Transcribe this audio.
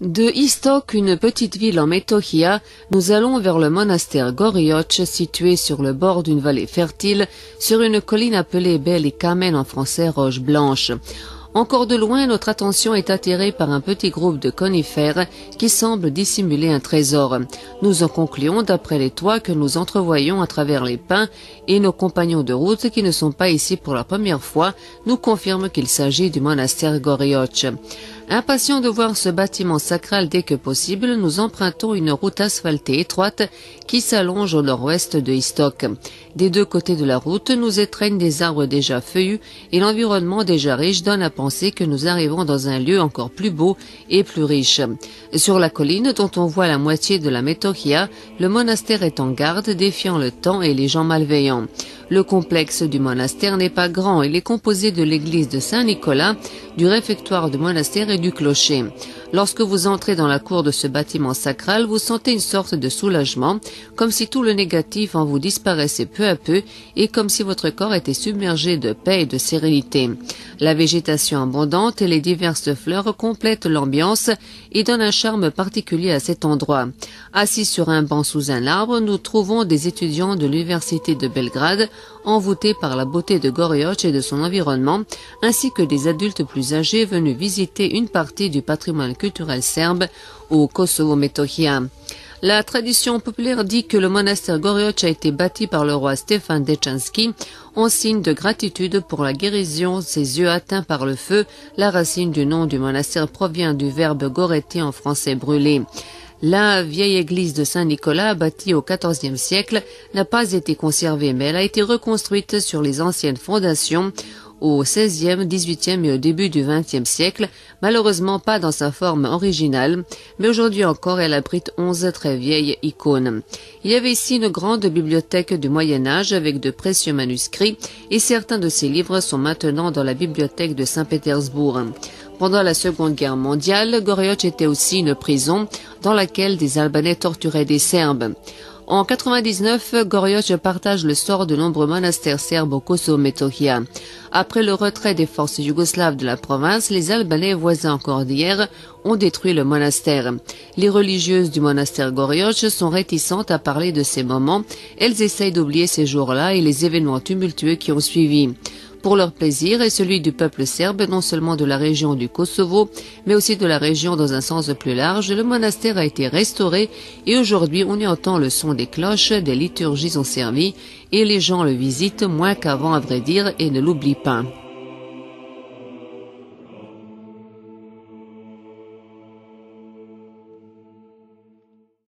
De Istok, une petite ville en Metohia, nous allons vers le monastère Gorioch, situé sur le bord d'une vallée fertile, sur une colline appelée Bel et Kamen en français Roche Blanche. Encore de loin, notre attention est attirée par un petit groupe de conifères qui semble dissimuler un trésor. Nous en concluons d'après les toits que nous entrevoyons à travers les pins et nos compagnons de route qui ne sont pas ici pour la première fois nous confirment qu'il s'agit du monastère Gorioch. Impatients de voir ce bâtiment sacral dès que possible, nous empruntons une route asphaltée étroite qui s'allonge au nord-ouest de Istok. Des deux côtés de la route nous étreignent des arbres déjà feuillus et l'environnement déjà riche donne à penser que nous arrivons dans un lieu encore plus beau et plus riche. Sur la colline dont on voit la moitié de la Metohia, le monastère est en garde, défiant le temps et les gens malveillants. Le complexe du monastère n'est pas grand, il est composé de l'église de Saint-Nicolas, du réfectoire du monastère et du clocher. Lorsque vous entrez dans la cour de ce bâtiment sacral, vous sentez une sorte de soulagement, comme si tout le négatif en vous disparaissait peu à peu et comme si votre corps était submergé de paix et de sérénité. La végétation abondante et les diverses fleurs complètent l'ambiance et donnent un charme particulier à cet endroit. Assis sur un banc sous un arbre, nous trouvons des étudiants de l'université de Belgrade, envoûtés par la beauté de Gorioch et de son environnement, ainsi que des adultes plus âgés venus visiter une partie du patrimoine culturel serbe au Kosovo-Metohia. La tradition populaire dit que le monastère Gorioch a été bâti par le roi Stefan Dechanski en signe de gratitude pour la guérison de ses yeux atteints par le feu. La racine du nom du monastère provient du verbe goretti en français brûler. La vieille église de Saint-Nicolas, bâtie au XIVe siècle, n'a pas été conservée, mais elle a été reconstruite sur les anciennes fondations au XVIe, XVIIIe et au début du XXe siècle, malheureusement pas dans sa forme originale, mais aujourd'hui encore elle abrite 11 très vieilles icônes. Il y avait ici une grande bibliothèque du Moyen-Âge avec de précieux manuscrits et certains de ces livres sont maintenant dans la bibliothèque de Saint-Pétersbourg. Pendant la Seconde Guerre mondiale, Gorioch était aussi une prison dans laquelle des Albanais torturaient des Serbes. En 99, Gorioch partage le sort de nombreux monastères serbes au Kosovo-Metohia. Après le retrait des forces yougoslaves de la province, les Albanais voisins encore d'hier ont détruit le monastère. Les religieuses du monastère Gorioch sont réticentes à parler de ces moments. Elles essayent d'oublier ces jours-là et les événements tumultueux qui ont suivi. Pour leur plaisir et celui du peuple serbe, non seulement de la région du Kosovo, mais aussi de la région dans un sens plus large, le monastère a été restauré et aujourd'hui on y entend le son des cloches, des liturgies ont servi et les gens le visitent moins qu'avant à vrai dire et ne l'oublient pas.